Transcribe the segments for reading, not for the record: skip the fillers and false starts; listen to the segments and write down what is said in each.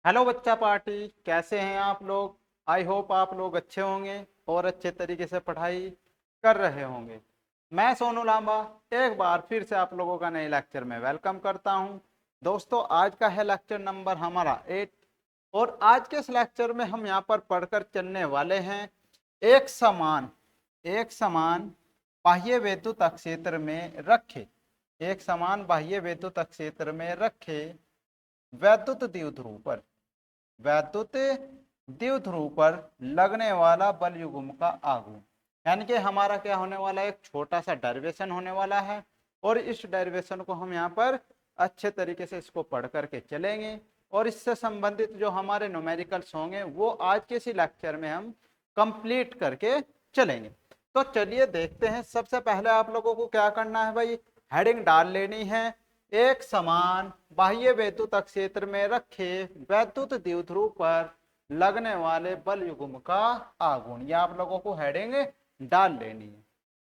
Hello बच्चा party, कैसे हैं आप लोग। आई होप आप लोग अच्छे होंगे और अच्छे तरीके से पढ़ाई कर रहे होंगे। मैं सोनू लांबा एक बार फिर से आप लोगों का नए लेक्चर में वेलकम करता हूं। दोस्तों, आज का है लेक्चर नंबर हमारा 8 और आज के इस लेक्चर में हम यहां पर पढ़कर चलने वाले हैं एक समान एक समान बाह्य विद्युत क्षेत्र में रखे एक समान बाह्य विद्युत क्षेत्र में रखे वैद्युत द्विध्रुव पर वैद्युत द्विध्रुव पर लगने वाला बल युग्म का आघूर्ण। यानी कि हमारा क्या होने वाला है, एक छोटा सा डेरिवेशन होने वाला है और इस डेरिवेशन को हम यहाँ पर अच्छे तरीके से इसको पढ़ करके चलेंगे और इससे संबंधित जो हमारे न्यूमेरिकल्स होंगे वो आज के इसी लेक्चर में हम कंप्लीट करके चलेंगे। तो चलिए देखते हैं। सबसे पहले आप लोगों को क्या करना है भाई, हेडिंग डाल लेनी है। एक समान बाह्य विद्युत क्षेत्र में रखे वैद्युत द्विध्रुव पर लगने वाले बल युग्म का आघूर्ण, ये आप लोगों को हेडिंग डाल लेनी है।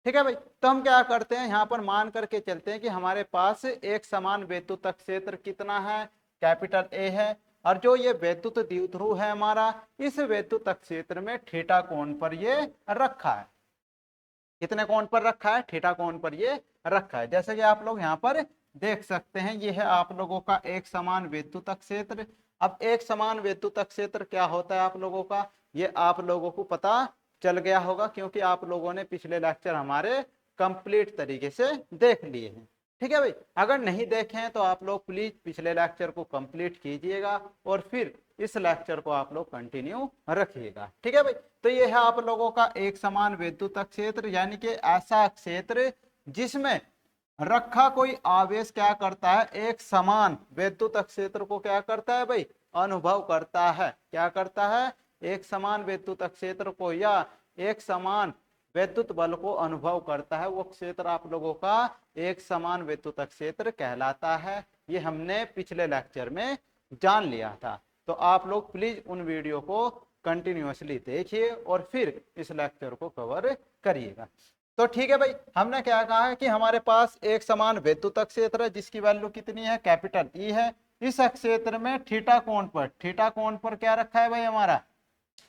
ठीक है भाई, तो हम क्या करते हैं, यहाँ पर मान करके चलते हैं कि हमारे पास एक समान विद्युत क्षेत्र कितना है, कैपिटल ए है। और जो ये विद्युत द्विध्रुव है हमारा, इस विद्युत क्षेत्र में थीटा कोण पर ये रखा है। कितने कोण पर रखा है, थीटा कोण पर ये रखा है। जैसे कि आप लोग यहाँ पर देख सकते हैं, ये है आप लोगों का एक समान विद्युत क्षेत्र। अब एक समान विद्युत क्षेत्र क्या होता है आप लोगों का, ये आप लोगों को पता चल गया होगा क्योंकि आप लोगों ने पिछले लेक्चर हमारे कंप्लीट तरीके से देख लिए हैं। ठीक है भाई, अगर नहीं देखे हैं तो आप लोग प्लीज पिछले लेक्चर को कंप्लीट कीजिएगा और फिर इस लेक्चर को आप लोग कंटिन्यू रखिएगा। ठीक है भाई, तो ये है आप लोगों का एक समान विद्युत क्षेत्र, यानी कि ऐसा क्षेत्र जिसमें रखा कोई आवेश क्या करता है, एक समान विद्युत क्षेत्र को क्या करता है भाई, अनुभव करता है। क्या करता है, एक समान विद्युत क्षेत्र को या एक समान विद्युत बल को अनुभव करता है। वो क्षेत्र आप लोगों का एक समान विद्युत क्षेत्र कहलाता है। ये हमने पिछले लेक्चर में जान लिया था। तो आप लोग प्लीज उन वीडियो को कंटिन्यूअसली देखिए और फिर इस लेक्चर को कवर करिएगा। तो ठीक है भाई, हमने क्या कहा है कि हमारे पास एक समान विद्युत क्षेत्र है जिसकी वैल्यू कितनी है, कैपिटल ई है। इस क्षेत्र में थीटा कोण पर क्या रखा है भाई, हमारा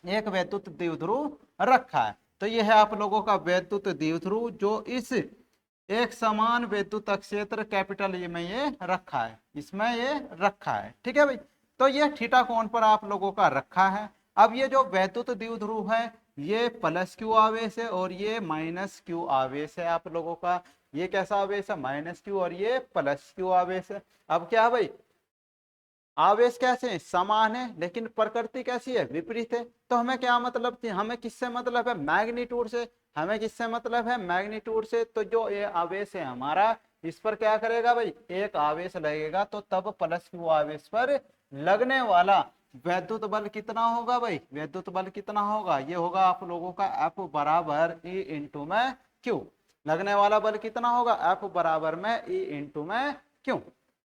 एक वैद्युत द्विध्रुव रखा है। तो यह है आप लोगों का वैद्युत द्विध्रुव जो इस एक समान विद्युत क्षेत्र कैपिटल ई में ये रखा है, इसमें ये रखा है। ठीक है भाई, तो ये थीटा कोण पर आप लोगों का रखा है। अब ये जो वैद्युत द्विध्रुव है ये प्लस क्यू आवेश है और ये माइनस क्यू आवेश है आप लोगों का। ये कैसा आवेश है, माइनस क्यू, और ये प्लस क्यू आवेश है। अब क्या है भाई, आवेश कैसे हैं, समान है लेकिन प्रकृति कैसी है, विपरीत है। तो हमें क्या मतलब थी, हमें किससे मतलब है, मैग्नीट्यूड से। हमें किससे मतलब है, मैग्नीट्यूड से। तो जो ये आवेश है हमारा, इस पर क्या करेगा भाई, एक आवेश लगेगा तो तब प्लस क्यू आवेश पर लगने वाला वैद्युत बल कितना होगा भाई, वैद्युत बल कितना होगा, ये होगा आप लोगों का F बराबर E इंटू में Q। लगने वाला बल कितना होगा, F बराबर में E इंटू में Q।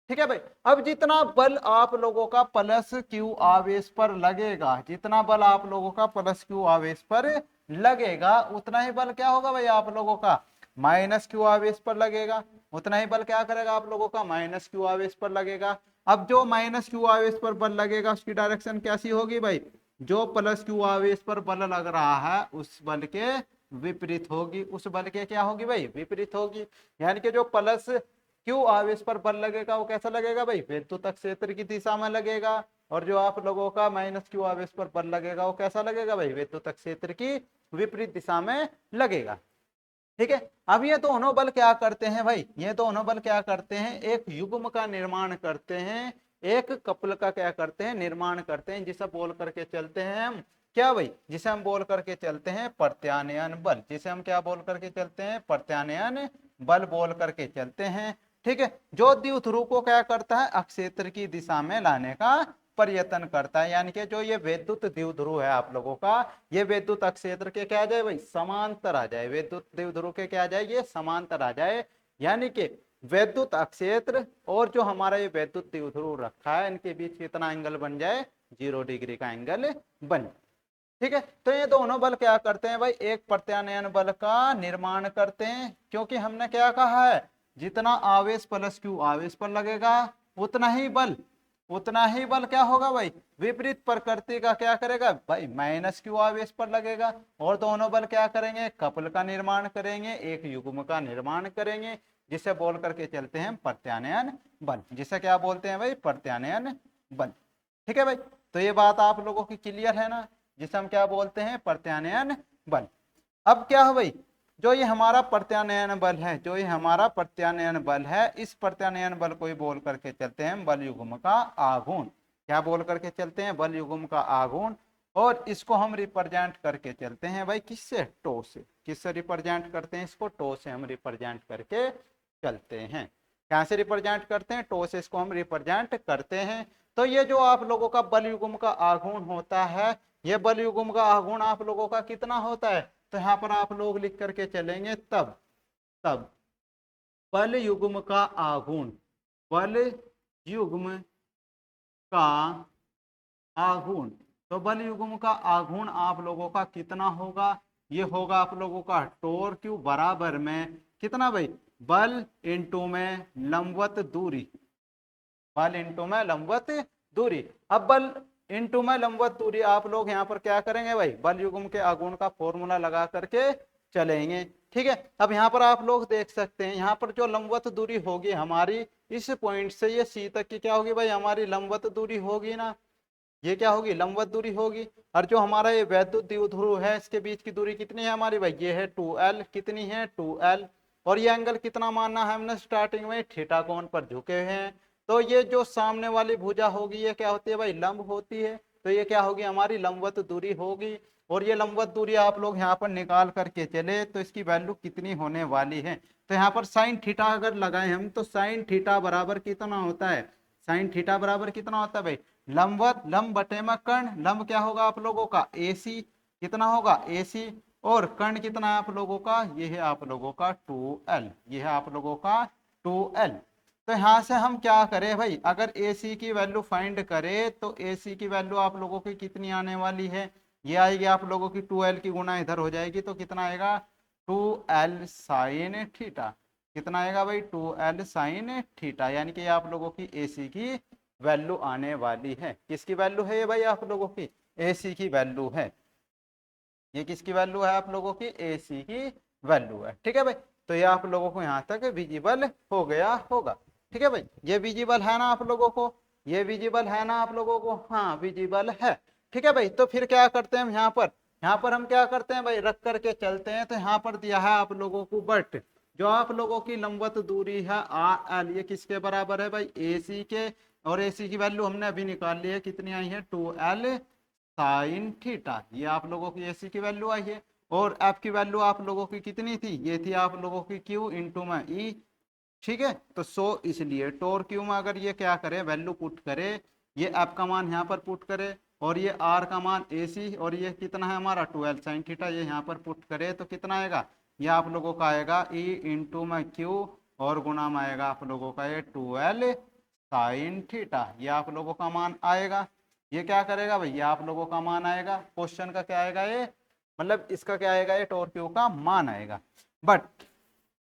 ठीक है भाई, अब जितना बल आप लोगों का प्लस क्यू आवेश पर लगेगा, जितना बल आप लोगों का प्लस क्यू आवेश पर लगेगा, उतना ही बल क्या होगा भाई आप लोगों का माइनस क्यू आवेश पर लगेगा। उतना ही बल क्या करेगा आप लोगों का, माइनस क्यू आवेश पर लगेगा। अब जो माइनस क्यू आवेश पर बल लगेगा उसकी डायरेक्शन कैसी होगी भाई, जो प्लस क्यू आवेश पर बल लग रहा है उस बल के विपरीत होगी। उस बल के क्या होगी भाई, विपरीत होगी। यानी कि जो प्लस क्यू आवेश पर बल लगेगा वो कैसा लगेगा भाई, विद्युत क्षेत्र की दिशा में लगेगा। और जो आप लोगों का माइनस क्यू आवेश पर बल लगेगा वो कैसा लगेगा भाई, विद्युत क्षेत्र की विपरीत दिशा में लगेगा। ठीक है, अब ये दोनों बल क्या करते हैं भाई, ये दोनों बल क्या करते हैं, एक युग्म का निर्माण करते हैं, एक कपल का क्या करते हैं, निर्माण करते हैं, जिसे बोल करके चलते हैं हम क्या भाई, जिसे हम बोल करके चलते हैं प्रत्यानयन बल। जिसे हम क्या बोल करके चलते हैं, प्रत्यानयन बल बोल करके चलते हैं। ठीक है, जो द्विध्रुव को क्या करता है, क्षेत्र की दिशा में लाने का प्रयत्न करता है। यानी कि जो ये विद्युत द्विध्रुव है आप लोगों का, ये विद्युत क्षेत्र के क्या आ जाए भाई, समांतर आ जाए। विद्युत द्विध्रुव के क्या आ जाए, ये समांतर आ जाए। यानी कि विद्युत क्षेत्र और जो हमारा ये विद्युत द्विध्रुव रखा है, इनके बीच कितना एंगल बन जाए, 0 डिग्री का एंगल बन। ठीक है, तो ये दोनों बल क्या करते हैं भाई, एक प्रत्यानयन बल का निर्माण करते हैं। क्योंकि हमने क्या कहा है, जितना आवेश प्लस क्यू आवेश पर लगेगा उतना ही बल उतना ही बल क्या होगा भाई, विपरीत प्रकृति का क्या करेगा भाई, माइनस क्यू आवेश पर लगेगा। और दोनों बल क्या करेंगे, कपल का निर्माण करेंगे, एक युग्म का निर्माण करेंगे, जिसे बोल करके चलते हैं प्रत्यानयन बल, जिसे क्या बोलते हैं भाई, प्रत्यानयन बल। ठीक है भाई, तो ये बात आप लोगों की क्लियर है ना, जिसे हम क्या बोलते हैं, प्रत्यानयन बल। अब क्या है भाई, जो ये हमारा प्रत्यानयन बल है, जो ये हमारा प्रत्यानयन बल है, इस प्रत्यानयन बल को ही बोल करके चलते हैं बल युग्म का आघूर्ण। क्या बोल करके चलते हैं, बल युग्म का आघूर्ण। और इसको हम रिप्रेजेंट करके चलते हैं भाई किससे, टो से। किससे रिप्रेजेंट करते हैं इसको, टो से हम रिप्रेजेंट करके चलते हैं। क्या से रिप्रेजेंट करते हैं, टो से इसको हम रिप्रेजेंट करते हैं। तो ये जो आप लोगों का बल युग्म का आघूर्ण होता है, ये बल युग्म का आघूर्ण आप लोगों का कितना होता है, तो यहां पर आप लोग लिख करके चलेंगे तब तब बल युग्म का आघूर्ण, बल युग्म का आघूर्ण। तो बल युग्म का आघूर्ण आप लोगों का कितना होगा, ये होगा आप लोगों का टोर क्यू बराबर में कितना भाई, बल इंटू में लंबवत दूरी, बल इंटू में लंबवत दूरी। अब बल इंटू में लंबवत दूरी आप लोग यहाँ पर क्या करेंगे भाई, बल युग्म के आघूर्ण का फॉर्मूला लगा करके चलेंगे। ठीक है, अब यहाँ पर आप लोग देख सकते हैं, यहाँ पर जो लंबवत दूरी होगी हमारी, इस पॉइंट से ये सी तक की क्या होगी भाई, हमारी लंबवत दूरी होगी ना, ये क्या होगी, लंबवत दूरी होगी। और जो हमारा ये वैद्युत द्विध्रुव है, इसके बीच की दूरी कितनी है हमारी भाई, ये है 2l, कितनी है 2l। और ये एंगल कितना मानना है हमने स्टार्टिंग में, थीटा कोण पर झुके हुए हैं। तो ये जो सामने वाली भुजा होगी ये क्या होती है भाई, लंब होती है। तो ये क्या होगी, हमारी लंबवत दूरी होगी। और ये लंबवत दूरी आप लोग यहाँ पर निकाल करके चले तो इसकी वैल्यू कितनी होने वाली है, तो यहाँ पर साइन थीटा अगर लगाए हम, तो साइन थीटा बराबर कितना होता है, साइन थीटा बराबर कितना होता है भाई, लंबवत, लंब बटे में कर्ण, लंब क्या होगा आप लोगों का AC, कितना होगा AC, और कर्ण कितना है आप लोगों का, ये है आप लोगों का 2l, ये है आप लोगों का 2l। तो यहाँ से हम क्या करें भाई, अगर AC की वैल्यू फाइंड करें तो AC की वैल्यू आप लोगों की कितनी आने वाली है, ये आएगी आप लोगों की 2l की गुना इधर हो जाएगी, तो कितना आएगा 2l साइन थीटा, कितना आएगा भाई 2l साइन थीटा, यानी कि आप लोगों की AC की वैल्यू आने वाली है। किसकी वैल्यू है ये भाई, आप लोगों की AC की वैल्यू है। ये किसकी वैल्यू है, आप लोगों की AC की वैल्यू है। ठीक है भाई, तो ये आप लोगों को यहाँ तक विजिबल हो गया होगा। ठीक है भाई, ये विजिबल है ना आप लोगों को, ये विजिबल है ना आप लोगों को, हाँ विजिबल है। ठीक है भाई, तो फिर क्या करते हैं हम यहाँ पर हम क्या करते हैं भाई, रख करके चलते हैं। तो यहाँ पर दिया है आप लोगों को बट, जो आप लोगों की लंबवत दूरी है RL, ये किसके बराबर है भाई, AC के। और AC की वैल्यू हमने अभी निकाल ली है, कितनी आई है 2l साइन थीटा, ये आप लोगों की AC की वैल्यू आई है। और F की वैल्यू आप लोगों की कितनी थी, ये थी आप लोगों की Q इंटू में E। ठीक है, तो इसलिए टोर क्यू में अगर ये क्या करे, वैल्यू पुट करे, ये F का मान यहाँ पर पुट करे, और ये R का मान AC, और ये कितना है हमारा 12 साइन थीटा, ये यहाँ पर पुट करे तो कितना आएगा, ये आप लोगों का आएगा E इंटू में Q, और गुना में आएगा आप लोगों का ये 12 साइन थीटा, ये आप लोगों का मान आएगा। ये क्या करेगा भाई, ये आप लोगों का मान आएगा, क्वेश्चन का क्या आएगा ये, मतलब इसका क्या आएगा, ये टोर क्यू का मान आएगा। बट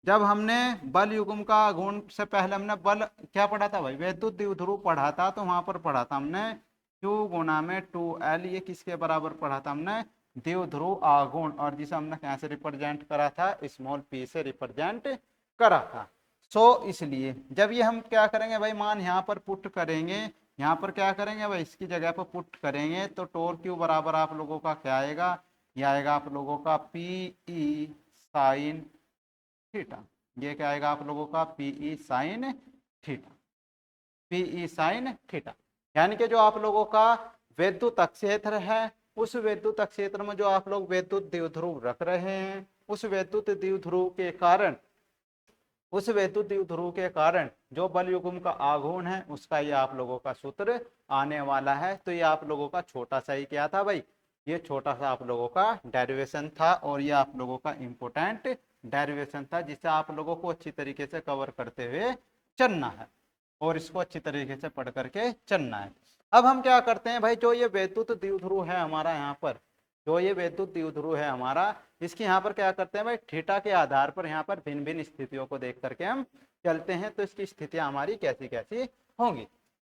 जब हमने बल युग्म का गुण से पहले हमने बल क्या पढ़ा था भाई, वैद्युत द्विध्रुव पढ़ा था, तो वहां पर पढ़ा था हमने Q गुना में 2l, ये किसके बराबर पढ़ा था हमने, द्विध्रुव आघूर्ण, और जिसे हमने कहाँ से रिप्रेजेंट करा था, स्मॉल p से रिप्रेजेंट करा था। इसलिए जब ये हम क्या करेंगे भाई, मान यहाँ पर पुट करेंगे, यहाँ पर क्या करेंगे भाई, इसकी जगह पर पुट करेंगे, तो टोर क्यू बराबर आप लोगों का क्या आएगा, ये आएगा आप लोगों का PE साइन थीटा, ये क्या आएगा आप लोगों का PE sine theta, PE sine theta. यानी कि जो आप लोगों का वैद्युत क्षेत्र है, उस वैद्युत क्षेत्र में जो आप लोग वैद्युत द्विध्रुव रख रहे हैं, उस वैद्युत द्विध्रुव के कारण, उस वैद्युत द्विध्रुव के कारण जो बल युग्म का आघूर्ण है, उसका ये आप लोगों का सूत्र आने वाला है। तो ये आप लोगों का छोटा सा ही क्या था भाई, ये छोटा सा आप लोगों का डेरिवेशन था, और ये आप लोगों का इंपोर्टेंट डेरिवेशन था, जिसे आप लोगों को अच्छी तरीके से कवर करते हुए चलना है, और इसको अच्छी तरीके से पढ़ करके चलना है। अब हम क्या करते हैं भाई, जो ये वैद्युत द्विध्रुव है हमारा, यहाँ पर जो ये वैद्युत द्विध्रुव है हमारा, इसकी यहाँ पर क्या करते हैं भाई, थीटा के आधार पर यहाँ पर भिन्न भिन्न स्थितियों को देख करके हम चलते हैं, तो इसकी स्थितियां हमारी कैसी कैसी होंगी।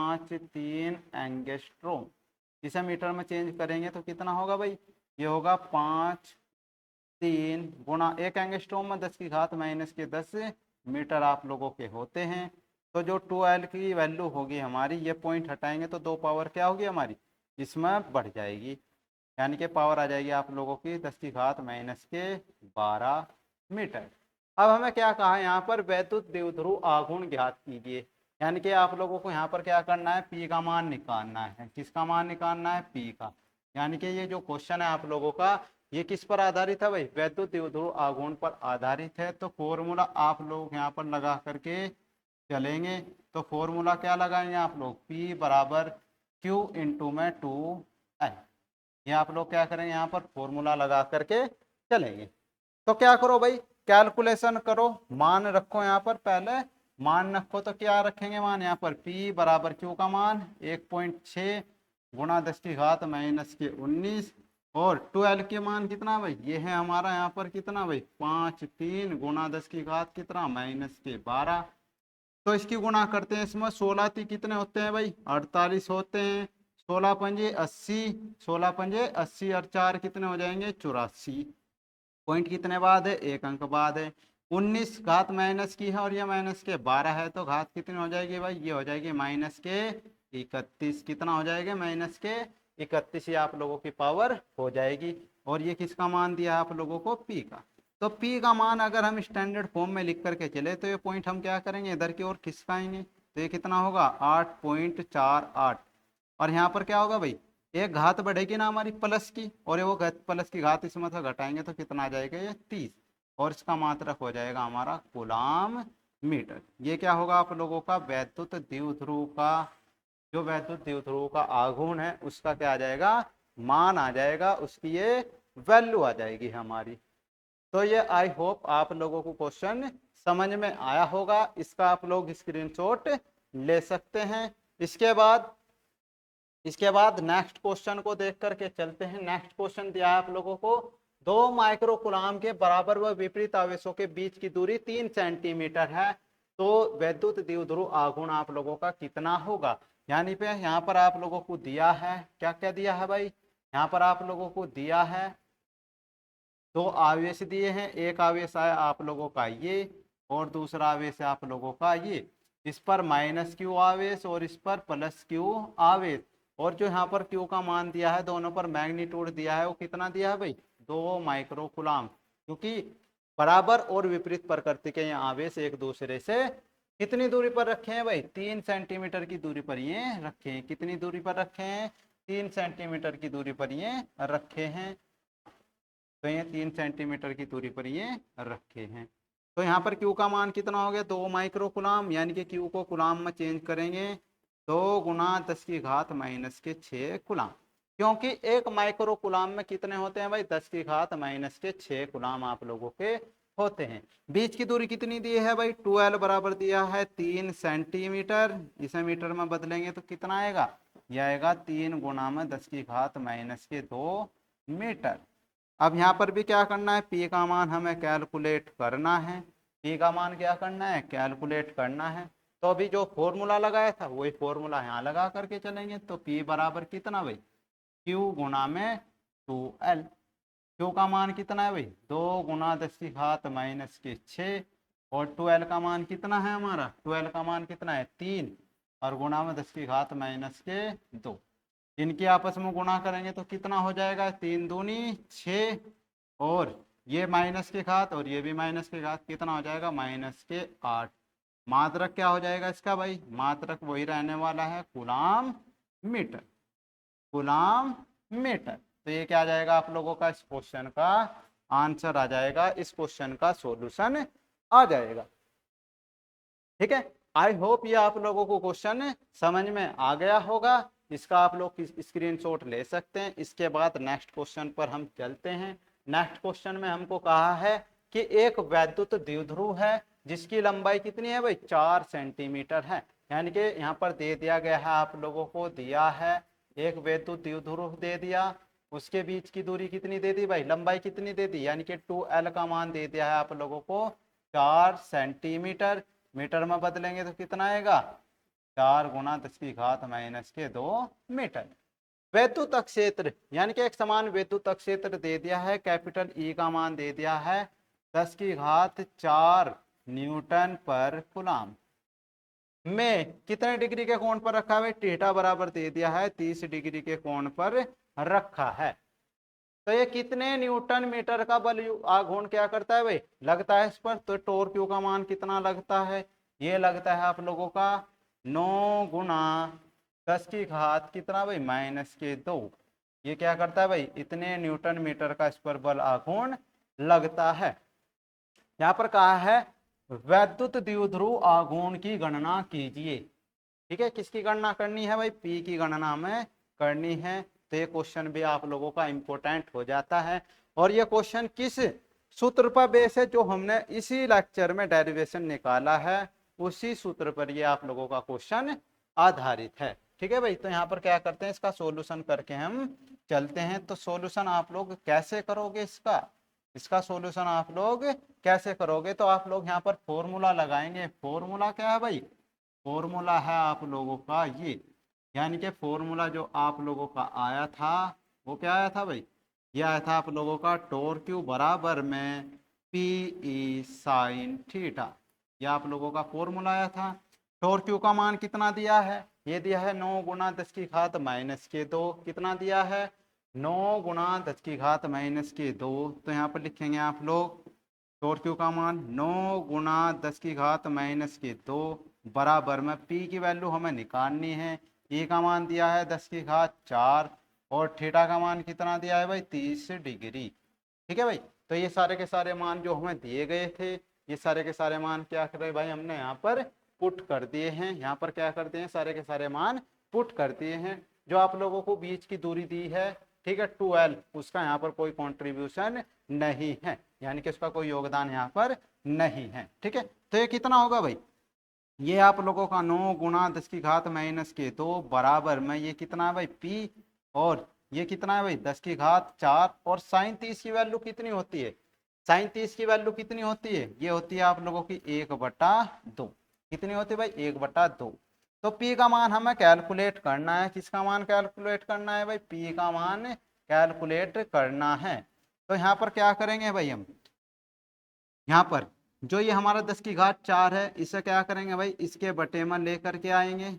5 एंगस्ट्रोम। इसे मीटर में चेंज करेंगे तो कितना होगा भाई, ये होगा 5 गुणा 1 एंगस्ट्रोम में 10⁻⁻10 मीटर आप लोगों के होते हैं। तो जो 2L की वैल्यू होगी हमारी, ये पॉइंट हटाएंगे तो 2 पावर क्या होगी हमारी, इसमें बढ़ जाएगी, यानी कि पावर आ जाएगी आप लोगों की 10⁻12 मीटर। अब हमें क्या कहा है यहाँ पर, वैद्युत द्विध्रुव आघूर्ण ज्ञात कीजिए, यानी कि आप लोगों को यहाँ पर क्या करना है, पी का मान निकालना है। किसका मान निकालना है, पी का। यानी कि ये जो क्वेश्चन है आप लोगों का, ये किस पर आधारित है भाई, वैद्युत द्विध्रुव आघूर्ण पर आधारित है। तो फॉर्मूला आप लोग यहाँ पर लगा करके चलेंगे। तो फॉर्मूला क्या लगाएंगे आप लोग, P बराबर Q इंटू में 2L। ये आप लोग क्या करेंगे, यहाँ पर फॉर्मूला लगा करके चलेंगे। तो क्या करो भाई, कैलकुलेशन करो, मान रखो यहाँ पर, पहले मान रखो तो क्या रखेंगे मान यहाँ पर, P बराबर Q का मान 1.6 गुणा 10 की घात माइनस के 19, और 12 के मान कितना भाई, ये है हमारा यहाँ पर कितना भाई 5 3 गुणा 10 की घात कितना माइनस के 12। तो इसकी गुणा करते हैं, इसमें 16 ती कितने होते हैं भाई 48 होते हैं, 16 पंजे 80, 16 पंजे 80 और 4 कितने हो जाएंगे 84। पॉइंट कितने बाद है, एक अंक बाद है। 19 घात माइनस की है और ये माइनस के 12 है, तो घात कितनी हो जाएगी भाई, ये हो जाएगी माइनस के 31। कितना हो जाएगा माइनस के 31, ये आप लोगों की पावर हो जाएगी। और ये किसका मान दिया है आप लोगों को, P का। तो P का मान अगर हम स्टैंडर्ड फॉर्म में लिख करके चले तो ये पॉइंट हम क्या करेंगे, इधर की ओर खिसकाएंगे, तो ये कितना होगा 8.48। और यहाँ पर क्या होगा भाई, एक घात बढ़ेगी ना हमारी प्लस की, और ये वो प्लस की घात इसमें से घटाएंगे तो कितना आ जाएगा ये 30, और इसका मात्रक हो जाएगा हमारा कूलाम मीटर। ये क्या होगा आप लोगों का, वैद्युत द्विध्रुव का, जो वैद्युत द्विध्रुव का आघूर्ण है उसका क्या आ जाएगा, मान आ जाएगा, उसकी ये वैल्यू आ जाएगी हमारी। तो ये आई होप आप लोगों को क्वेश्चन समझ में आया होगा, इसका आप लोग स्क्रीनशॉट ले सकते हैं। इसके बाद नेक्स्ट क्वेश्चन को देख करके चलते हैं। नेक्स्ट क्वेश्चन दिया है आप लोगों को, 2 माइक्रो कूलाम के बराबर व विपरीत आवेशों के बीच की दूरी 3 सेंटीमीटर है, तो वैद्युत द्विध्रुव आघूर्ण आप लोगों का कितना होगा। यानी पे यहाँ पर आप लोगों को दिया है, क्या क्या दिया है भाई, यहाँ पर आप लोगों को दिया है 2 आवेश दिए हैं, एक आवेश है आप लोगों का ये, और दूसरा आवेश है आप लोगों का ये। इस पर माइनस क्यू आवेश और इस पर प्लस क्यू आवेश, और जो यहाँ पर क्यू का मान दिया है, दोनों पर मैग्नीट्यूड दिया है, वो कितना दिया है भाई 2 माइक्रो कूलाम। क्योंकि बराबर और विपरीत प्रकृति के ये आवेश एक दूसरे से कितनी दूरी पर रखे हैं भाई, 3 सेंटीमीटर की दूरी पर ये रखे हैं। कितनी दूरी पर रखे हैं, 3 सेंटीमीटर की दूरी पर ये रखे हैं। तो ये 3 सेंटीमीटर की दूरी पर ये रखे हैं। तो यहाँ पर क्यू का मान कितना हो गया 2 माइक्रो कूलाम, यानी कि क्यू को कूलाम में चेंज करेंगे 2 गुना 10 की घात माइनस के 6 कूलाम, क्योंकि एक माइक्रो कूलाम में कितने होते हैं भाई 10 की घात माइनस के 6 कूलाम आप लोगों के होते हैं। बीच की दूरी कितनी दी है भाई 12 बराबर दिया है 3 सेंटीमीटर, इसे मीटर में बदलेंगे तो कितना आएगा, यह आएगा 3 गुना में 10 की घात माइनस के 2 मीटर। अब यहाँ पर भी क्या करना है, P का मान हमें कैलकुलेट करना है। P का मान क्या करना है, कैलकुलेट करना है। तो अभी जो फॉर्मूला लगाया था वही फॉर्मूला यहाँ लगा करके चलेंगे। तो P बराबर कितना भाई, Q गुना में 2L। Q का मान कितना है भाई 2 गुना 10 की घात माइनस के 6, और 2L का मान कितना है हमारा, 2L का मान कितना है 3, और गुना में 10 की घात माइनस के 2। इनकी आपस में गुणा करेंगे तो कितना हो जाएगा, 3 दूनी 6, और ये माइनस के घात और ये भी माइनस के घात, कितना हो जाएगा माइनस के 8। मात्रक क्या हो जाएगा इसका भाई, मात्रक वही रहने वाला है कूलाम मीटर, कूलाम मीटर। तो ये क्या आ जाएगा आप लोगों का, इस क्वेश्चन का आंसर आ जाएगा, इस क्वेश्चन का सॉल्यूशन आ जाएगा। ठीक है, आई होप ये आप लोगों को क्वेश्चन समझ में आ गया होगा। इसका आप लोग स्क्रीनशॉट ले सकते हैं। इसके बाद नेक्स्ट क्वेश्चन पर हम चलते हैं। नेक्स्ट क्वेश्चन में हमको कहा है कि एक वैद्युत द्विध्रुव है जिसकी लंबाई कितनी है भाई 4 सेंटीमीटर है। यानी कि यहाँ पर दे दिया गया है, आप लोगों को दिया है एक वैद्युत द्विध्रुव दे दिया, उसके बीच की दूरी कितनी दे दी भाई, लंबाई कितनी दे दी, यानी कि 2L का मान दे दिया है आप लोगों को 4 सेंटीमीटर। मीटर में बदलेंगे तो कितना आएगा, 4 गुना 10 की घात माइनस के 2 मीटर। वैद्युत क्षेत्र, यानी कि एक समान वैद्युत क्षेत्र दे दिया है, कैपिटल E का मान दे दिया है 10 की घात 4 न्यूटन पर कूलाम में कितने डिग्री के कोण पर रखा है, थीटा बराबर दे दिया है 30 डिग्री के कोण पर रखा है। तो ये कितने न्यूटन मीटर का बल आघूर्ण क्या करता है भाई, लगता है इस पर। तो टॉर्क क्यू का मान कितना लगता है, ये लगता है आप लोगों का 9 गुना 10 की घात कितना भाई माइनस के 2। ये क्या करता है भाई, इतने न्यूटन मीटर का इस पर बल आघूर्ण लगता है। यहाँ पर कहा है वैद्युत द्विध्रुव आघूर्ण की गणना कीजिए। ठीक है, किसकी गणना करनी है भाई, P की गणना में करनी है। तो ये क्वेश्चन भी आप लोगों का इंपॉर्टेंट हो जाता है। और ये क्वेश्चन किस सूत्र पर बेस है, जो हमने इसी लेक्चर में डेरिवेशन निकाला है उसी सूत्र पर ये आप लोगों का क्वेश्चन आधारित है। ठीक है भाई, तो यहाँ पर क्या करते हैं, इसका सॉल्यूशन करके हम चलते हैं। तो सॉल्यूशन आप लोग कैसे करोगे, इसका सॉल्यूशन आप लोग कैसे करोगे, तो आप लोग यहाँ पर फॉर्मूला लगाएंगे। फॉर्मूला क्या है भाई, फॉर्मूला है आप लोगों का ये, यानी कि फॉर्मूला जो आप लोगों का आया था वो क्या आया था भाई, ये आया था आप लोगों का टोर क्यू बराबर में पी ई साइन थीटा। ये आप लोगों का फॉर्मूला आया था। टोर क्यू का मान कितना दिया है, ये दिया है 9 गुना 10 की घात माइनस के 2। कितना दिया है, 9 गुना 10 की घात माइनस के 2। तो यहाँ पर लिखेंगे आप लोग टोर क्यू का मान 9 गुना 10 की घात माइनस के 2 बराबर में पी की वैल्यू हमें निकालनी है। ई का मान दिया है 10 की घात 4 और थीटा का मान कितना दिया है भाई 30 डिग्री। ठीक है भाई, तो ये सारे के सारे मान जो हमें दिए गए थे, ये सारे के सारे मान क्या कर रहे भाई, हमने यहाँ पर पुट कर दिए हैं। यहाँ पर क्या करते हैं, सारे के सारे मान पुट कर दिए हैं। जो आप लोगों को बीच की दूरी दी है, ठीक है 12, उसका यहाँ पर कोई कॉन्ट्रीब्यूशन नहीं है, यानी कि उसका कोई योगदान यहाँ पर नहीं है। ठीक है, तो ये कितना होगा भाई, ये आप लोगों का 9 गुना 10 की घात माइनस के 2 बराबर में ये कितना है भाई पी, और ये कितना है भाई 10 की घात 4, और साइन 30 की वैल्यू कितनी होती है, साइन 30 की वैल्यू कितनी होती है, ये होती है आप लोगों की 1/2। कितनी होती है भाई 1/2। तो पी का मान हमें कैलकुलेट करना है। किसका मान कैलकुलेट करना है भाई, पी का मान कैलकुलेट करना है। तो यहाँ पर क्या करेंगे भाई, हम यहाँ पर जो ये हमारा 10 की घात 4 है, इसे क्या करेंगे भाई, इसके बटे में लेकर के आएंगे।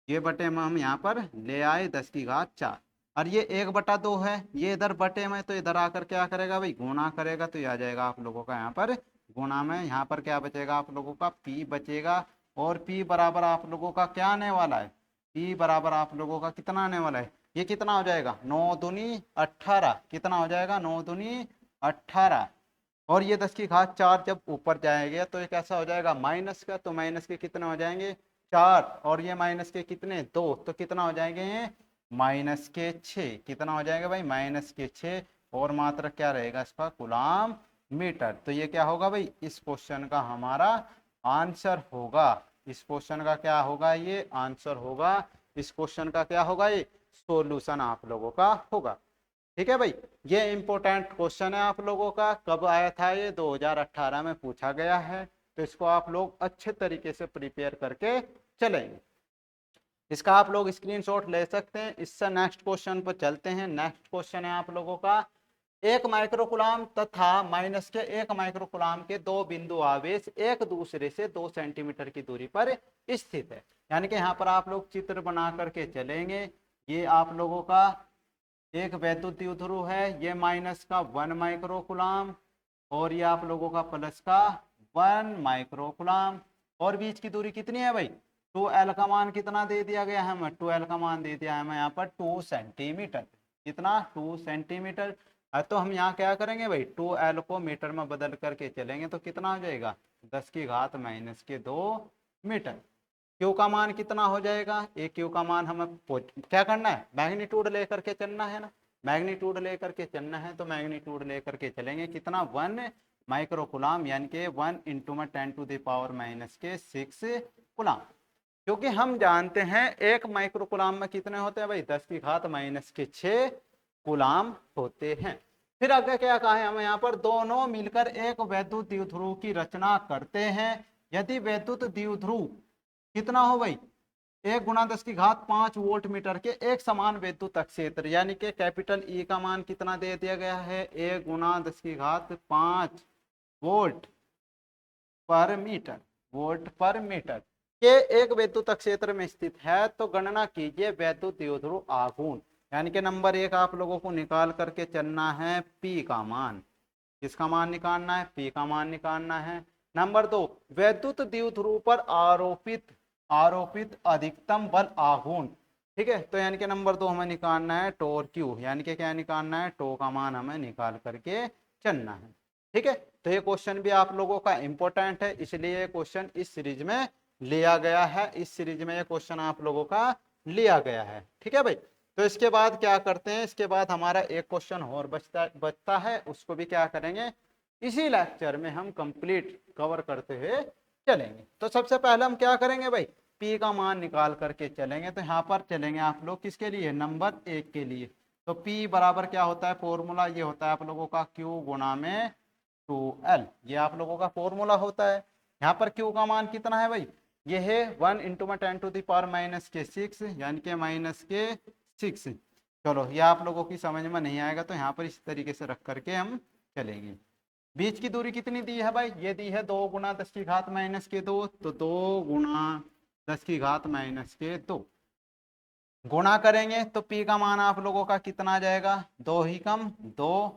ये बटे में हम यहाँ पर ले आए 10 की घात 4, और ये 1/2 है, ये इधर बटे में, तो इधर आकर क्या करेगा भाई गुणा करेगा, तो ये आ जाएगा आप लोगों का यहाँ पर गुणा में। यहाँ पर क्या बचेगा आप लोगों का p बचेगा, और p बराबर आप लोगों का क्या आने वाला है, p बराबर आप लोगों का कितना आने वाला है, ये कितना हो जाएगा 9 दूनी 18। कितना हो जाएगा 9 दूनी 18, और ये 10 की घात 4 जब ऊपर जाएगा तो ये कैसा हो जाएगा माइनस का, तो माइनस के कितने हो जाएंगे 4, और ये माइनस के कितने 2, तो कितना हो जाएंगे ये माइनस के 6। कितना हो जाएगा भाई माइनस के 6, और मात्रा क्या रहेगा इसका कूलाम मीटर। तो ये क्या होगा भाई, इस क्वेश्चन का हमारा आंसर होगा। इस क्वेश्चन का क्या होगा, ये आंसर होगा। इस क्वेश्चन का क्या होगा, ये सोल्यूशन आप लोगों का होगा। ठीक है भाई, ये इंपॉर्टेंट क्वेश्चन है आप लोगों का। कब आया था ये, 2018 में पूछा गया है। तो इसको आप लोग अच्छे तरीके से प्रिपेयर करके चलेंगे। इसका आप लोग स्क्रीनशॉट ले सकते हैं। इससे नेक्स्ट क्वेश्चन पर चलते हैं। नेक्स्ट क्वेश्चन है आप लोगों का, 1 माइक्रोकुलाम तथा माइनस के 1 माइक्रोकुलाम के दो बिंदु आवेश एक दूसरे से 2 सेंटीमीटर की दूरी पर स्थित है। यानी कि यहाँ पर आप लोग चित्र बना करके चलेंगे। ये आप लोगों का एक वैद्युत द्विध्रुव है, ये माइनस का 1 माइक्रोकुलाम, और ये आप लोगों का प्लस का 1 माइक्रोकुलाम, और बीच की दूरी कितनी है भाई 2l का मान कितना दे दिया गया है हमें, 2l का मान दे दिया है हमें यहाँ पर 2 सेंटीमीटर। कितना 2 सेंटीमीटर। तो हम यहाँ क्या करेंगे भाई 2l को मीटर में बदल करके चलेंगे, तो कितना हो जाएगा 10 की घात माइनस के 2 मीटर। क्यू का मान कितना हो जाएगा, ए क्यू का मान हमें क्या करना है, मैग्नीट्यूड लेकर के चलना है ना, मैग्नीट्यूड लेकर के चलना है। तो मैग्नीट्यूड लेकर के चलेंगे, कितना 1 माइक्रोकुलाम, यानी कि 1 इंटू में 10⁻⁻⁶ कुलाम। क्योंकि हम जानते हैं 1 माइक्रोकुलाम में कितने होते हैं भाई 10 की घात माइनस के 6 कुलाम होते हैं। फिर आगे क्या कहा है हमें यहाँ पर, दोनों मिलकर एक वैद्युत द्विध्रुव की रचना करते हैं। यदि वैद्युत द्विध्रुव कितना हो भाई 1 गुना 10 की घात 5 वोल्ट मीटर के एक समान वैद्युत क्षेत्र, यानी कि कैपिटल ई का मान कितना दे दिया गया है 1 गुना 10 की घात 5 वोल्ट पर मीटर, वोल्ट पर मीटर के एक वैद्युत क्षेत्र में स्थित है। तो गणना कीजिए वैद्युत द्विध्रुव आघूर्ण, यानी कि नंबर 1 आप लोगों को निकाल करके चलना है पी का मान। किसका मान निकालना है, पी का मान निकालना है। नंबर 2 वैद्युत द्विध्रुव पर आरोपित अधिकतम बल आघूर्ण। ठीक है, तो यानी कि नंबर 2 हमें निकालना है टोर क्यू, यानी कि क्या निकालना है टो का मान हमें निकाल करके चलना है। ठीक है, तो ये क्वेश्चन भी आप लोगों का इंपॉर्टेंट है, इसलिए ये क्वेश्चन इस सीरीज में लिया गया है। इस सीरीज में ये क्वेश्चन आप लोगों का लिया गया है। ठीक है भाई, तो इसके बाद क्या करते हैं, इसके बाद हमारा एक क्वेश्चन और बचता है, उसको भी क्या करेंगे इसी लेक्चर में हम कंप्लीट कवर करते हुए चलेंगे। तो सबसे पहले हम क्या करेंगे भाई, पी का मान निकाल करके चलेंगे। तो यहाँ पर चलेंगे आप लोग किसके लिए, नंबर 1 के लिए। तो पी बराबर क्या होता है, फॉर्मूला ये होता है आप लोगों का क्यू गुणा में 2L, ये आप लोगों का फॉर्मूला होता है। यहाँ पर क्यू का मान कितना है भाई, ये है 1 इंटू में 10⁻⁻6 यानी कि -6। चलो ये आप लोगों की समझ में नहीं आएगा तो यहाँ पर इस तरीके से रख करके हम चलेंगे। बीच की दूरी कितनी दी है भाई, ये दी है 2 गुना 10⁻⁻2, तो 2 गुना 10⁻⁻2 गुणा करेंगे तो पी का मान आप लोगों का कितना आ जाएगा, 2 ही कम 2,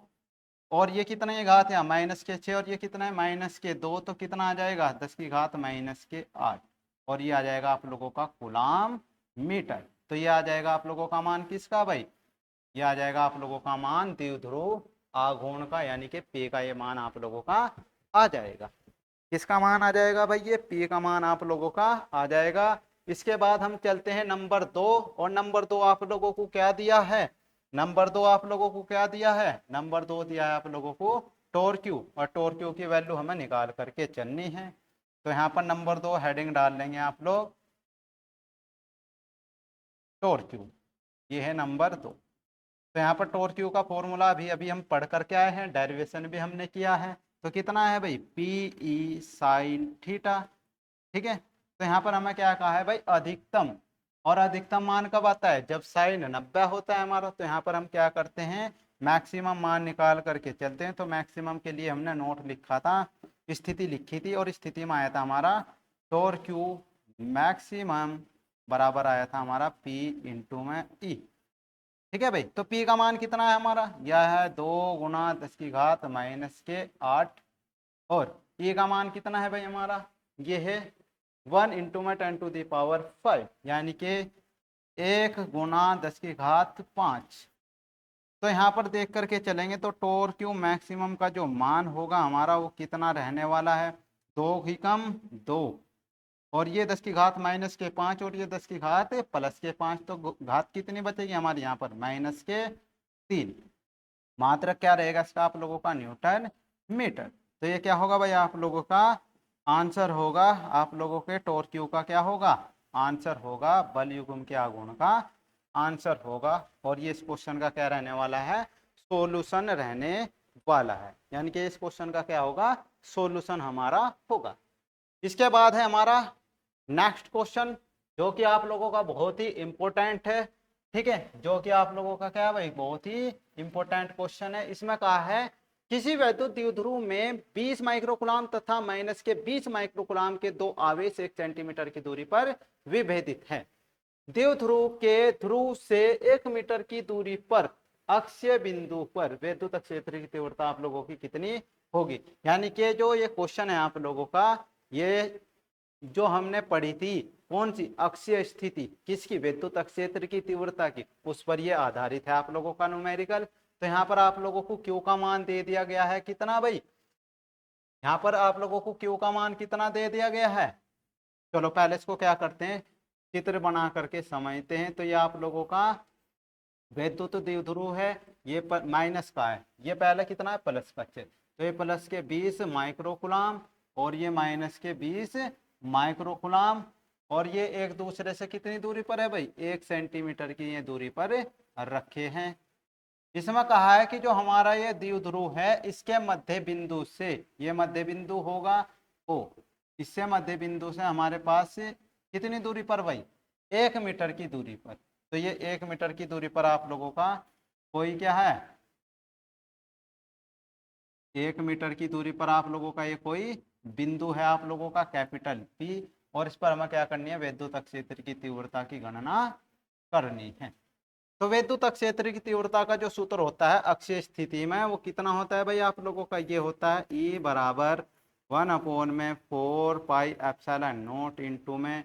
और ये कितना है घात है -6, और ये कितना है -2, तो कितना आ जाएगा 10⁻⁸ और ये आ जाएगा आप लोगों का कूलाम मीटर। तो ये आ जाएगा आप लोगों का मान किसका भाई, ये आ जाएगा आप लोगों का मान द्विध्रुव आघूर्ण का, यानी कि पी का ये मान आप लोगों का आ जाएगा। किसका मान आ जाएगा भाई, ये पी का मान आप लोगों का आ जाएगा। इसके बाद हम चलते हैं नंबर 2, और नंबर 2 आप लोगों को क्या दिया है, नंबर 2 आप लोगों को क्या दिया है, नंबर 2 दिया है आप लोगों को टॉर्क्यू, और टॉर्क्यू की वैल्यू हमें निकाल करके चलनी है। तो यहाँ पर नंबर 2 हेडिंग डाल लेंगे आप लोग टॉर्क्यू, ये है नंबर 2। तो यहाँ पर टॉर्क्यू का फॉर्मूला अभी अभी हम पढ़ करके आए हैं, डेरिवेशन भी हमने किया है। तो कितना है भाई, पी ई साइन थीटा, ठीक है। तो यहाँ पर हमें क्या कहा है भाई, अधिकतम, और अधिकतम मान कब आता है, जब साइन 90 होता है हमारा। तो यहाँ पर हम क्या करते हैं, मैक्सिमम मान निकाल करके चलते हैं। तो मैक्सिमम के लिए हमने नोट लिखा था, स्थिति लिखी थी, और स्थिति में आया था हमारा टॉर्क्यू मैक्सिमम बराबर आया था हमारा पी इंटू में ई, ठीक है भाई। तो P का मान कितना है हमारा, यह है 2 गुना 10⁻⁸ और E का मान कितना है भाई हमारा, ये है 1 इंटू में 10⁵ यानी कि 1 गुना 10⁵5। तो यहाँ पर देख करके चलेंगे तो टॉर्क्यू मैक्सिमम का जो मान होगा हमारा वो कितना रहने वाला है, 2 ही कम 2, और ये 10⁻⁻5 और ये 10⁻+5, तो घात कितनी बचेगी हमारी यहाँ पर -3। मात्रक क्या रहेगा इसका आप लोगों का, न्यूटन मीटर। तो ये क्या होगा भाई, आप लोगों का आंसर होगा, आप लोगों के टॉर्क्यू का क्या होगा आंसर होगा, बल युग्म के आघूर्ण का आंसर होगा। और ये इस क्वेश्चन का क्या रहने वाला है, सोल्यूशन रहने वाला है, यानी कि इस क्वेश्चन का क्या होगा, सोल्यूशन हमारा होगा। इसके बाद है हमारा नेक्स्ट क्वेश्चन, जो कि आप लोगों का बहुत ही इंपॉर्टेंट है, ठीक है, जो कि आप लोगों का क्या है भाई, बहुत ही इंपॉर्टेंट क्वेश्चन है। इसमें कहा है किसी वैद्युत द्विध्रुव में 20 माइक्रोकुलाम तथा माइनस के 20 माइक्रोकुलाम के दो आवेश 1 सेंटीमीटर की दूरी पर विभेदित है। द्विध्रुव के ध्रुव से 1 मीटर की दूरी पर अक्षीय बिंदु पर वैद्युत क्षेत्र की तीव्रता आप लोगों की कितनी होगी। यानी कि जो ये क्वेश्चन है आप लोगों का, ये जो हमने पढ़ी थी कौन सी, अक्षीय स्थिति किसकी, विद्युत क्षेत्र की तीव्रता की, उस पर यह आधारित है आप लोगों का न्यूमेरिकल। तो यहाँ पर आप लोगों को क्यू का मान दे दिया गया है कितना भाई, यहाँ पर आप लोगों को क्यू का मान कितना दे दिया गया है। चलो पहले इसको क्या करते हैं, चित्र बना करके समझते हैं। तो ये आप लोगों का वैद्युत द्विध्रुव है, ये माइनस का है, ये पहले कितना है प्लस का क्षेत्र, तो ये प्लस के 20 माइक्रोकुलाम और ये माइनस के 20 माइक्रोकुलाम, और ये एक दूसरे से कितनी दूरी पर है भाई, 1 सेंटीमीटर की ये दूरी पर रखे हैं। इसमें कहा है कि जो हमारा ये द्विध्रुव है इसके मध्य बिंदु से, ये मध्य बिंदु होगा ओ, इससे मध्य बिंदु से हमारे पास कितनी दूरी पर भाई, 1 मीटर की दूरी पर। तो ये 1 मीटर की दूरी पर आप लोगों का कोई क्या है, 1 मीटर की दूरी पर आप लोगों का ये कोई बिंदु है आप लोगों का कैपिटल पी, और इस पर हमें क्या करनी है, विद्युत क्षेत्र की तीव्रता की गणना करनी है। तो विद्युत क्षेत्र की तीव्रता का जो सूत्र होता है अक्षीय स्थिति में, वो कितना होता है भाई आप लोगों का, ये होता है E बराबर 1/4πε0 इंटू में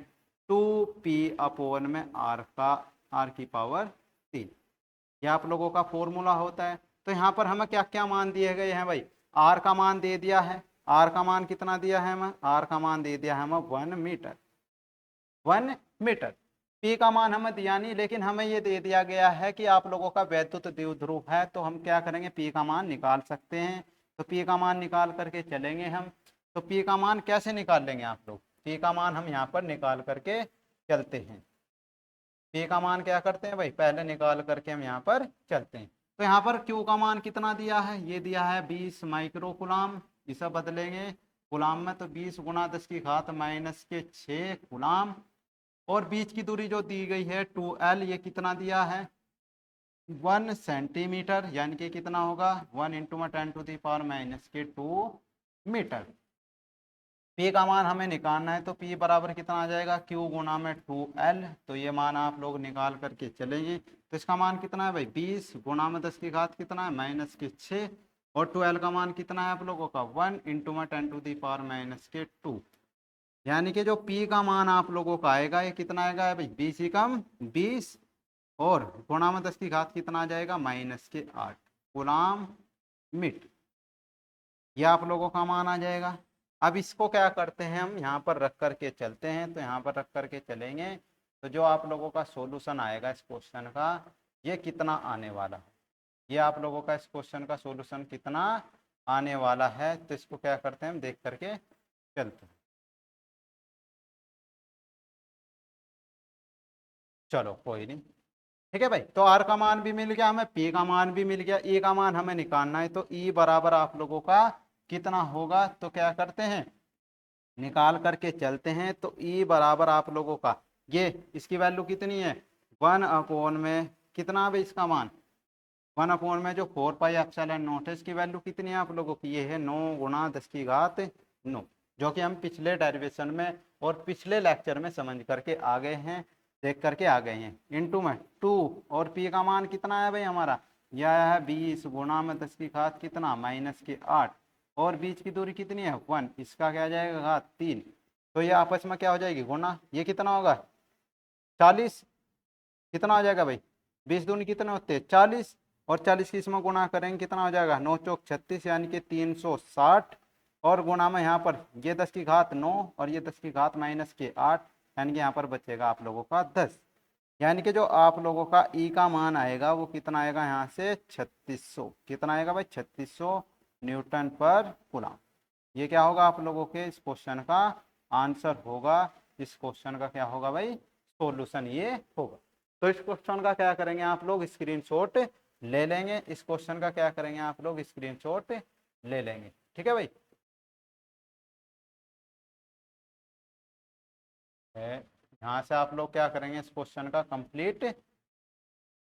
2p/r का r⁻3, ये आप लोगों का फॉर्मूला होता है। तो यहाँ पर हमें क्या क्या मान दिए गए हैं भाई, r का मान दे दिया है, r का मान कितना दिया है हमें, r का मान दे दिया है हमें 1 मीटर, 1 मीटर। पी का मान हमें दिया नहीं, लेकिन हमें ये दे दिया गया है कि आप लोगों का वैद्युत द्विध्रुव है, तो हम क्या करेंगे, पी का मान निकाल सकते हैं। तो पी का मान निकाल करके चलेंगे हम। तो पी का मान कैसे निकाल लेंगे आप लोग, पी का मान हम यहाँ पर निकाल करके चलते हैं। पी का मान क्या करते हैं भाई, पहले निकाल करके हम यहाँ पर चलते हैं। तो यहाँ पर क्यू का मान कितना दिया है, ये दिया है 20 माइक्रो कुलाम। इसे बदलेंगे गुलाम में, तो 20 गुना 10 की घात माइनस के 6 गुलाम। और बीच की दूरी जो दी गई है 2L, ये कितना दिया है 1 सेंटीमीटर, यानी कि कितना होगा 1 इंटू में 10⁻⁻2 मीटर। पी का मान हमें निकालना है, तो पी बराबर कितना आ जाएगा, क्यू गुना में 2L। तो ये मान आप लोग निकाल करके चलेंगे। तो इसका मान कितना है भाई, 20 गुना में 10 की घात कितना है माइनस के 6, और 2L का मान कितना है आप लोगों का 1 इंटू में 10⁻⁻2। यानी कि जो पी का मान आप लोगों का आएगा ये कितना आएगा भाई, 20 ही कम 20, और गुणा में 10 की घात कितना आ जाएगा माइनस के 8 गुलाम मीटर। ये आप लोगों का मान आ जाएगा। अब इसको क्या करते हैं, हम यहाँ पर रख करके चलते हैं। तो यहाँ पर रख करके चलेंगे, तो जो आप लोगों का सॉल्यूशन आएगा इस क्वेश्चन का, ये कितना आने वाला है, ये आप लोगों का इस क्वेश्चन का सॉल्यूशन कितना आने वाला है, तो इसको क्या करते हैं हम देख करके चलते हैं। चलो कोई नहीं, ठीक है भाई। तो आर का मान भी मिल गया हमें, पी का मान भी मिल गया, ई का मान हमें निकालना है। तो ई बराबर आप लोगों का कितना होगा, तो क्या करते हैं निकाल करके चलते हैं। तो ई बराबर आप लोगों का, ये इसकी वैल्यू कितनी है 1/, में कितना है इसका मान 1/, में जो 4πε0 है, इसकी वैल्यू कितनी है आप लोगों की, ये है 9 गुना 10 की घात 9, जो कि हम पिछले डेरिवेशन में और पिछले लेक्चर में समझ करके आ गए हैं, देख करके आ गए हैं। इंटू में 2, और पी का मान कितना है भाई हमारा, यह है 20 गुना में 10 की घात कितना माइनस के 8, और बीच की दूरी कितनी है 1, इसका क्या जाएगा घात 3। तो ये आपस में क्या हो जाएगी गुना, ये कितना होगा 40, कितना हो जाएगा भाई 20 दूनी कितने होते हैं 40, और 40 की इसमें गुना करेंगे कितना हो जाएगा 9 चौक 36, यानी कि 360, और गुणा में यहाँ पर ये 10 की घात 9 और ये 10 की घात माइनस के 8, यानी कि यहाँ पर बचेगा आप लोगों का 10। यानी कि जो आप लोगों का ई का मान आएगा वो कितना आएगा यहाँ से 3600, कितना आएगा भाई 3600 न्यूटन पर कूलम। ये क्या होगा आप लोगों के इस क्वेश्चन का आंसर होगा, इस क्वेश्चन का क्या होगा भाई सॉल्यूशन ये होगा। तो इस क्वेश्चन का क्या करेंगे आप लोग स्क्रीनशॉट ले लेंगे, इस क्वेश्चन का क्या करेंगे आप लोग स्क्रीनशॉट ले लेंगे, ठीक है भाई। यहाँ से आप लोग क्या करेंगे इस क्वेश्चन का कंप्लीट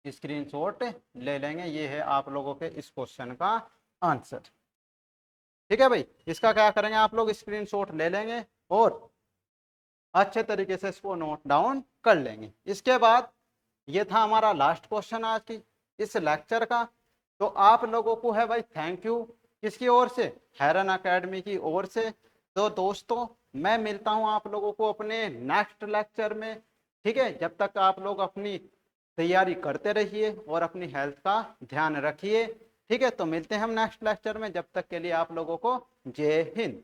स्क्रीनशॉट ले लेंगे, ये है आप लोगों के इस क्वेश्चन का आंसर, ठीक है भाई। इसका क्या करेंगे आप लोग स्क्रीनशॉट ले लेंगे और अच्छे तरीके से इसको नोट डाउन कर लेंगे। इसके बाद ये था हमारा लास्ट क्वेश्चन आज की इस लेक्चर का। तो आप लोगों को है भाई थैंक यू, किसकी ओर से, हेरन एकेडमी की ओर से। तो दोस्तों मैं मिलता हूं आप लोगों को अपने नेक्स्ट लेक्चर में, ठीक है। जब तक आप लोग अपनी तैयारी करते रहिए और अपनी हेल्थ का ध्यान रखिए, ठीक है। तो मिलते हैं हम नेक्स्ट लेक्चर में, जब तक के लिए आप लोगों को जय हिंद।